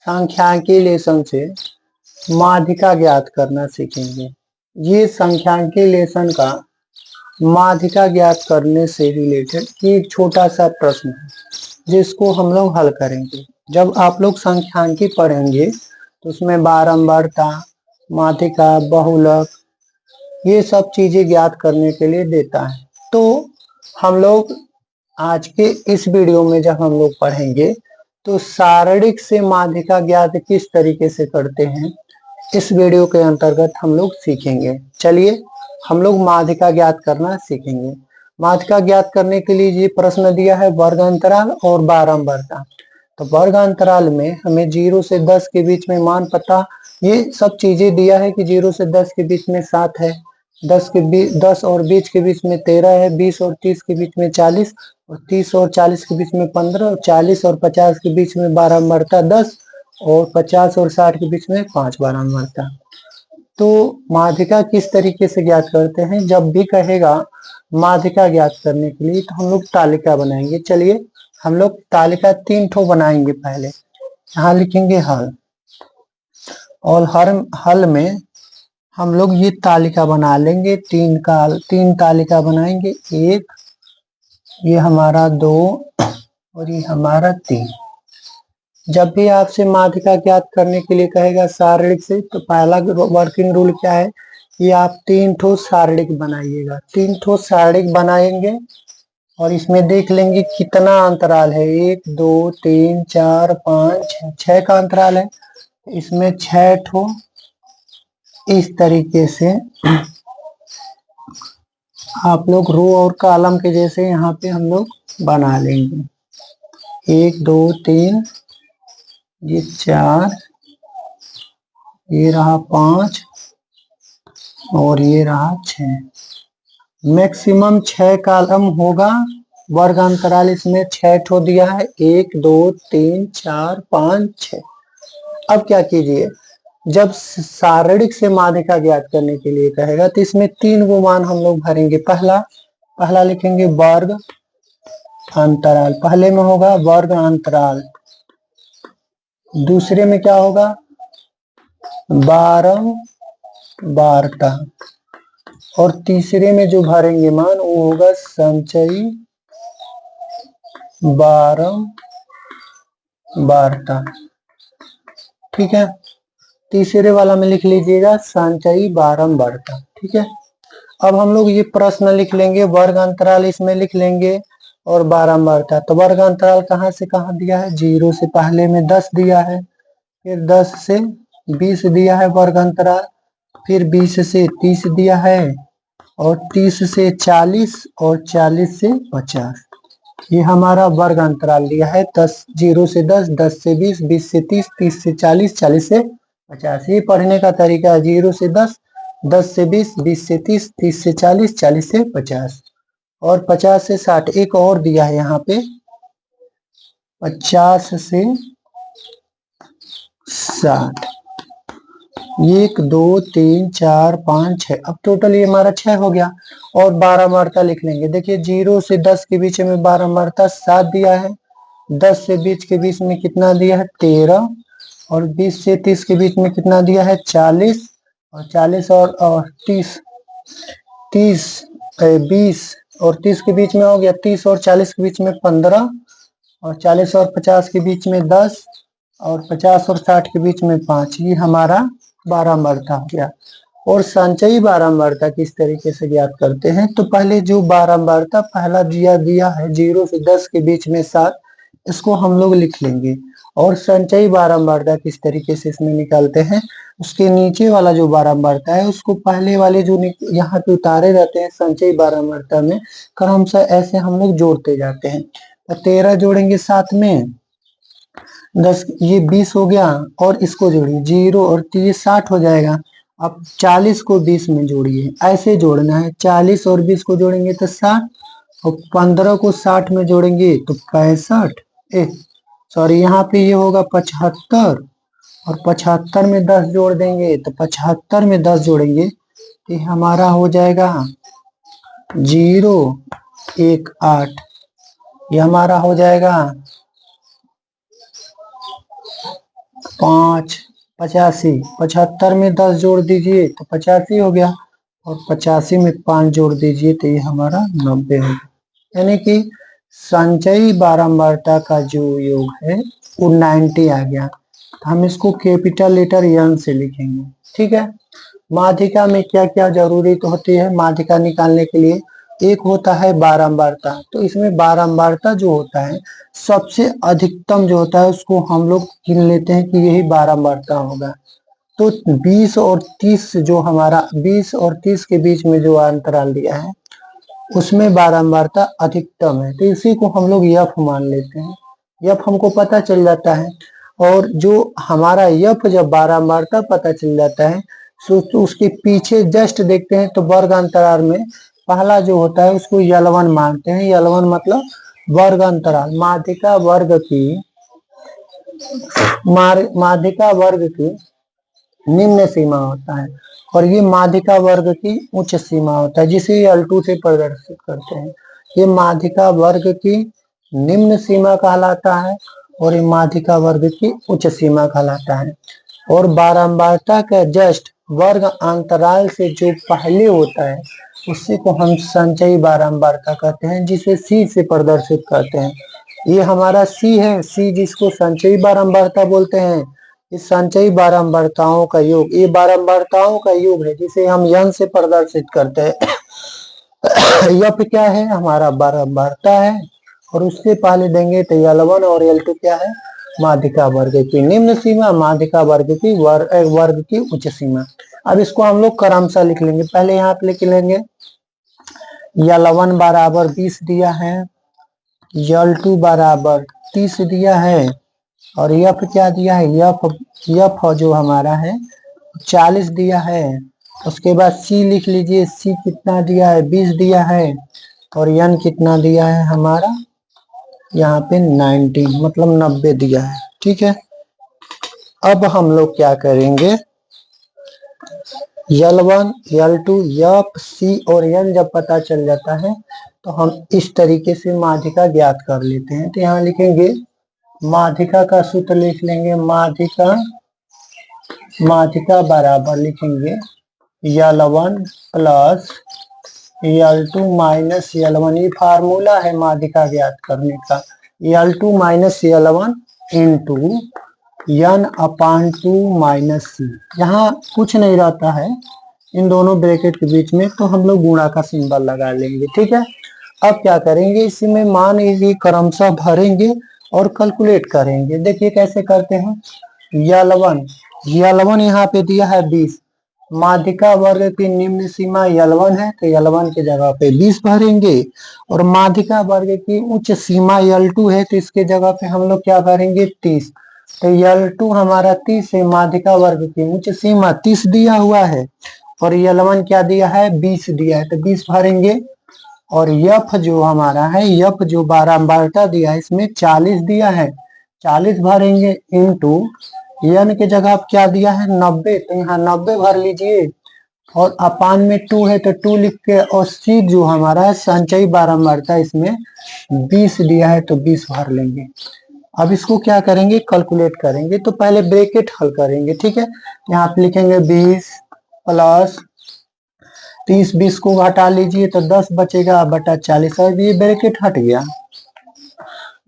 सांख्यिकी लेसन से माध्यिका ज्ञात करना सीखेंगे। ये सांख्यिकी लेसन का माध्यिका ज्ञात करने से रिलेटेड एक छोटा सा प्रश्न है जिसको हम लोग हल करेंगे। जब आप लोग सांख्यिकी पढ़ेंगे तो उसमें बारंबारता, माध्यिका, बहुलक ये सब चीजें ज्ञात करने के लिए देता है। तो हम लोग आज के इस वीडियो में जब हम लोग पढ़ेंगे तो सारणिक से माध्यिका ज्ञात किस तरीके से करते हैं, इस वीडियो के अंतर्गत हम लोग सीखेंगे। चलिए हम लोग माध्यिका ज्ञात करना सीखेंगे। माध्यिका ज्ञात करने के लिए ये प्रश्न दिया है वर्ग अंतराल और बारंबारता। तो वर्ग अंतराल में हमें 0 से 10 के बीच में मान पता, ये सब चीजें दिया है कि 0 से 10 के बीच में 7 है, 10 और 20 के बीच में 13 है, 20 और 30 के बीच में 40, और 30 और 40 के बीच में 15, और 40 और 50 के बीच में बारंबारता 10, और 50 और 60 के बीच में 5 बारंबारता। तो माध्यिका किस तरीके से ज्ञात करते हैं, जब भी कहेगा माध्यिका ज्ञात करने के लिए तो हम लोग तालिका बनाएंगे। चलिए हम लोग तालिका 3 ठो बनाएंगे। पहले यहाँ लिखेंगे हल, और हर हल में हम लोग ये तालिका बना लेंगे। 3 तालिका बनाएंगे, 1, ये हमारा 2 और ये हमारा 3। जब भी आपसे माध्यिका ज्ञात करने के लिए कहेगा सारणिक से, तो पहला वर्किंग रूल क्या है, ये आप 3 ठो सारणिक बनाइएगा। 3 ठो सारणिक बनाएंगे और इसमें देख लेंगे कितना अंतराल है, 1 2 3 4 5 6 का अंतराल है। इसमें 6 ठो इस तरीके से आप लोग रो और कॉलम के जैसे यहाँ पे हम लोग बना लेंगे। 1 2 3, ये 4, ये रहा 5 और ये रहा 6। मैक्सिमम 6 कॉलम होगा। वर्ग अंतराल इसमें 6 ठो दिया है, 1 2 3 4 5 6। अब क्या कीजिए, जब सारणिक से माध्यिका ज्ञात करने के लिए कहेगा तो इसमें 3 गो मान हम लोग भरेंगे। पहला लिखेंगे वर्ग अंतराल, पहले में होगा वर्ग अंतराल, दूसरे में क्या होगा बारंबारता, और तीसरे में जो भरेंगे मान वो होगा संचयी बारंबारता। ठीक है, तीसरे वाला में लिख लीजिएगा संचयी बारंबारता। ठीक है, अब हम लोग ये प्रश्न लिख लेंगे, वर्ग अंतराल इसमें लिख लेंगे और बारंबारता। तो वर्ग अंतराल कहाँ से कहाँ दिया है, 0 से पहले में 10 दिया है, फिर 10 से 20 दिया है वर्ग अंतराल, फिर 20 से 30 दिया है, और 30 से 40, और 40 से 50। ये हमारा वर्ग अंतराल दिया है। 0 से 10, 10 से 20, 20 से 30, 30 से 40, 40 से 50। ये पढ़ने का तरीका है, 0 से 10, 10 से 20, 20 से 30, 30 से 40, 40 से 50, और 50 से 60। एक और दिया है यहाँ पे 50 से 60। 1 2 3 4 5 6, अब टोटल ये हमारा 6 हो गया। और बारंबारता लिख लेंगे। देखिए 0 से 10 के बीच में बारंबारता 7 दिया है, 10 से 20 के बीच में कितना दिया है 13, और 20 से 30 के बीच में कितना दिया है 40, और 40 और 30, 20 और 30 के बीच में हो गया 30, और 40 के बीच में 15, और 40 और 50 के बीच में 10, और 50 और 60 के बीच में 5। ये हमारा बारंबारता हो गया। और संचयी बारंबारता किस तरीके से ज्ञात करते हैं, तो पहले जो बारंबारता पहला दिया है 0 से 10 के बीच में 7, इसको हम लोग लिख लेंगे। और संचयी बारंबारता किस तरीके से इसमें निकालते हैं, उसके नीचे वाला जो बारंबारता है उसको पहले वाले जो यहाँ पे उतारे रहते हैं संचयी बारंबारता में, क्रमशः ऐसे हम लोग जोड़ते जाते हैं। तो 13 जोड़ेंगे साथ में 10, ये 20 हो गया, और इसको जोड़िए 0 और 30, 60 हो जाएगा। अब 40 को 20 में जोड़िए, ऐसे जोड़ना है। 40 और 20 को जोड़ेंगे तो 60, और 15 को 60 में जोड़ेंगे तो 65, सॉरी यहाँ पे ये होगा 75, और 75 में 10 जोड़ देंगे तो 75 में 10 जोड़ेंगे तो हमारा हो जाएगा 018। ये हमारा हो जाएगा 5 85, 75 में 10 जोड़ दीजिए तो 85 हो गया, और 85 में 5 जोड़ दीजिए तो ये हमारा 90 हो गया। यानी कि संचयी बारंबारता का जो योग है वो 90 आ गया। हम इसको कैपिटल लेटर एन से लिखेंगे, ठीक है। माध्यिका में क्या क्या जरूरी तो होती है माध्यिका निकालने के लिए? एक होता है बारंबारता, तो इसमें बारंबारता जो होता है सबसे अधिकतम जो होता है उसको हम लोग गिन लेते हैं कि यही बारंबारता होगा। तो 20 और 30 जो हमारा 20 और 30 के बीच में जो अंतराल दिया है उसमें बारंबारता अधिकतम है, तो इसी को हम लोग यफ मान लेते हैं। यफ हमको पता चल जाता है, और जो हमारा यफ जब बारंबारता पता चल जाता है तो उसके पीछे जस्ट देखते हैं तो वर्ग अंतराल में पहला जो होता है उसको यल1 मानते हैं। यल1 मतलब वर्ग अंतराल, माध्यिका वर्ग की निम्न सीमा होता है, और ये माध्यिका वर्ग की उच्च सीमा होता है जिसे L2 से प्रदर्शित करते हैं। ये माध्यिका वर्ग की निम्न सीमा कहलाता है और ये माध्यिका वर्ग की उच्च सीमा कहलाता है। और बारंबारता का जस्ट वर्ग अंतराल से जो पहले होता है उसी को हम संचयी बारंबारता कहते हैं, जिसे C से प्रदर्शित करते हैं। ये हमारा C है, C जिसको संचयी बारंबारता बोलते हैं। इस संचयी बारंबारताओं का योग, ये बारंबारताओं का योग है जिसे हम यन से प्रदर्शित करते हैं। यफ क्या है? हमारा बारंबारता है, और उससे पहले देंगे तो L1 और L2 क्या है? माध्यिका वर्ग की निम्न सीमा, माध्यिका वर्ग की उच्च सीमा। अब इसको हम लोग क्रमशः लिख लेंगे। पहले यहाँ पे लिख लेंगे L1 बराबर 20 दिया है, L2 बराबर 30 दिया है, और यफ क्या दिया है? यफ जो हमारा है 40 दिया है। उसके बाद सी लिख लीजिए, सी कितना दिया है? 20 दिया है, और यन कितना दिया है हमारा? यहाँ पे 90 मतलब 90 दिया है, ठीक है। अब हम लोग क्या करेंगे, L1, L2, यफ, सी और यन जब पता चल जाता है तो हम इस तरीके से माध्यिका ज्ञात कर लेते हैं। तो यहाँ लिखेंगे माध्यिका का सूत्र लिख लेंगे, माध्यिका बराबर लिखेंगे L1 plus L2 minus L1। ये फार्मूला है माध्यिका ज्ञात करने का। L2 माइनस L1 इंटू यन अपान 2 माइनस सी। यहाँ कुछ नहीं रहता है इन दोनों ब्रैकेट के बीच में, तो हम लोग गुणा का सिंबल लगा लेंगे, ठीक है। अब क्या करेंगे, इसमें मान इसी क्रमशः भरेंगे और कैलकुलेट करेंगे। देखिए कैसे करते हैं। L1 यहाँ पे दिया है 20, माध्यिका वर्ग की निम्न सीमा L1 है तो L1 की जगह पे 20 भरेंगे, और माध्यिका वर्ग की उच्च सीमा L2 है तो इसके जगह पे हम लोग क्या भरेंगे? 30। तो L2 हमारा 30 है, माध्यिका वर्ग की उच्च सीमा 30 दिया हुआ है, और L1 क्या दिया है? 20 दिया है, तो 20 भरेंगे। और यफ जो हमारा है, यफ जो बारंबारता दिया है इसमें 40 दिया है, 40 भरेंगे इंटू यन के जगह आप क्या दिया है? 90, तो यहाँ 90 भर लीजिए, और अपान में 2 है तो 2 लिख के, और सी जो हमारा है संचयी बारंबारता इसमें 20 दिया है तो 20 भर लेंगे। अब इसको क्या करेंगे? कैलकुलेट करेंगे। तो पहले ब्रैकेट हल करेंगे, ठीक है। यहाँ पे लिखेंगे 20 प्लस 30, 20 को हटा लीजिए तो 10 बचेगा बटा 40, और ये ब्रैकेट हट गया।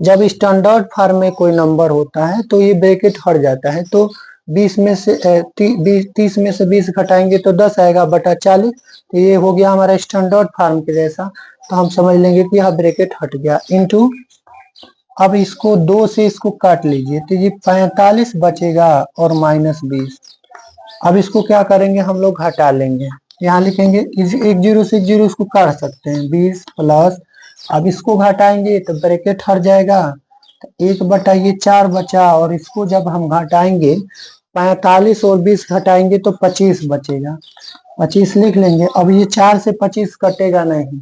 जब स्टैंडर्ड फॉर्म में कोई नंबर होता है तो ये ब्रैकेट हट जाता है, तो 20 में से 30 में से 20 घटाएंगे तो 10 आएगा बटा 40, तो ये हो गया हमारा स्टैंडर्ड फॉर्म के जैसा। तो हम समझ लेंगे कि यह ब्रैकेट हट गया इंटू, अब इसको 2 से इसको काट लीजिए तो ये 45 बचेगा और माइनस 20। अब इसको क्या करेंगे, हम लोग घटा लेंगे। यहाँ लिखेंगे एक जीरो से एक जीरो इसको काट सकते हैं, 20 प्लस, अब इसको घटाएंगे तो ब्रैकेट हट जाएगा, तो 1 बटा ये 4 बचा, और इसको जब हम घटाएंगे 45 और 20 घटाएंगे तो 25 बचेगा, 25 लिख लेंगे। अब ये 4 से 25 कटेगा नहीं,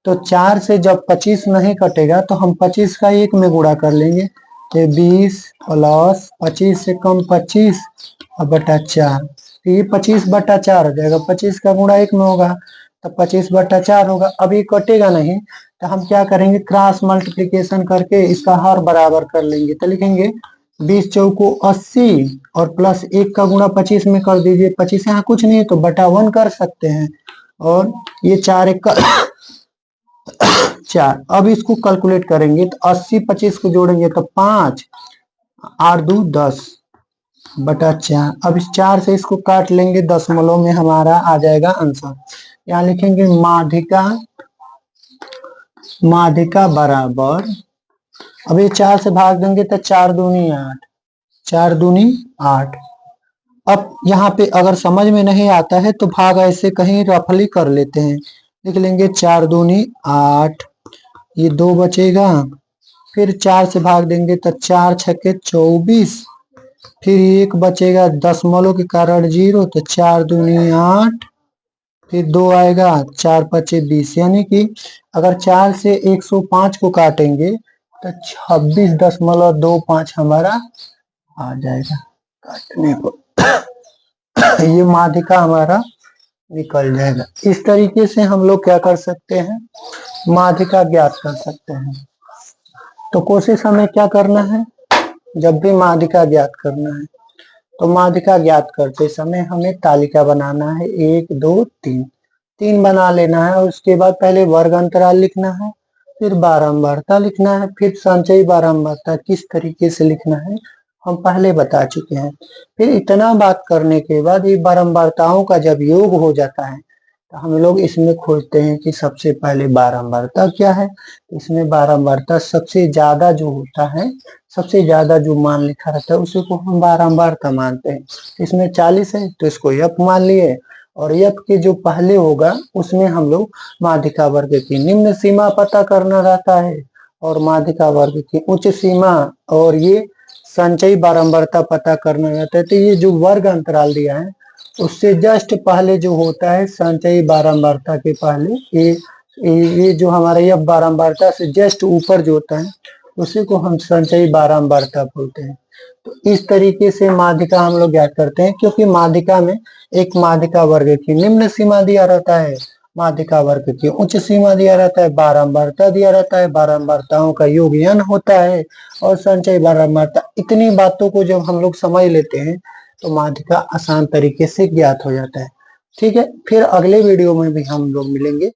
तो 4 से जब 25 नहीं कटेगा तो हम 25 का 1 में गुणा कर लेंगे, तो 20 प्लस 25 से कम 25 और बटा 4, तो ये 25 बटा 4 हो जाएगा। 25 का गुणा 1 में होगा तो 25 बटा 4 होगा। अब ये कटेगा नहीं तो हम क्या करेंगे, क्रॉस मल्टीप्लीकेशन करके इसका हर बराबर कर लेंगे। तो लिखेंगे 20 चौको 80 और प्लस 1 का गुणा 25 में कर दीजिए। 25 यहाँ कुछ नहीं है तो बटा 1 कर सकते हैं। और ये 4 1 का 4। अब इसको कैलकुलेट करेंगे तो 80 25 को जोड़ेंगे तो 5 8 2 10 बटा 4। अब इस 4 से इसको काट लेंगे, दशमलव में हमारा आ जाएगा आंसर। यहाँ लिखेंगे माध्यिका बराबर, अब ये 4 से भाग देंगे तो 4 दूनी 8, 4 दूनी 8। अब यहाँ पे अगर समझ में नहीं आता है तो भाग ऐसे कहीं रफली कर लेते हैं, लिख लेंगे 4 दूनी 8, ये 2 बचेगा, फिर 4 से भाग देंगे तो 4 छक्के 24, फिर 1 बचेगा दशमलव के कारण 0 तो 4 दूनी 8, फिर 2 आएगा, 4 पचे 20, यानी कि अगर 4 से 105 को काटेंगे तो 26.25 हमारा आ जाएगा काटने को। ये माध्यिका हमारा निकल जाएगा। इस तरीके से हम लोग क्या कर सकते हैं, माध्यिका ज्ञात कर सकते हैं। तो कोशिश हमें क्या करना है, जब भी माध्यिका ज्ञात करना है तो माध्यिका ज्ञात करते समय हमें तालिका बनाना है, 1 2 3 3 बना लेना है। उसके बाद पहले वर्ग अंतराल लिखना है, फिर बारंबारता लिखना है, फिर संचयी बारंबारता किस तरीके से लिखना है हम पहले बता चुके हैं। फिर इतना बात करने के बाद ये बारंबारताओं का जब योग हो जाता है तो हम लोग इसमें खोजते हैं कि सबसे पहले बारंबारता क्या है। इसमें बारंबारता सबसे ज्यादा जो होता है, सबसे ज्यादा जो मान लिखा रहता है उसी को हम बारंबारता मानते हैं। इसमें 40 है तो इसको यप मान लिए, और यप के जो पहले होगा उसमें हम लोग माध्यिका वर्ग की निम्न सीमा पता करना रहता है और माध्यिका वर्ग की उच्च सीमा, और ये संचयी बारंबारता पता करना रहता है। तो ये जो वर्ग अंतराल दिया है उससे जस्ट पहले जो होता है संचयी बारंबारता के पहले ये जो हमारा यह बारंबारता से जस्ट ऊपर जो होता है उसी को हम संचयी बारंबारता बोलते हैं। तो इस तरीके से माध्यिका हम लोग ज्ञात करते हैं, क्योंकि माध्यिका में एक माध्यिका वर्ग की निम्न सीमा दिया रहता है, माध्यिका वर्ग की उच्च सीमा दिया रहता है, बारंबारता दिया रहता है, बारंबारताओं का योग n होता है और संचयी बारंबारता। इतनी बातों को जब हम लोग समझ लेते हैं तो माध्यिका आसान तरीके से ज्ञात हो जाता है। ठीक है, फिर अगले वीडियो में भी हम लोग मिलेंगे।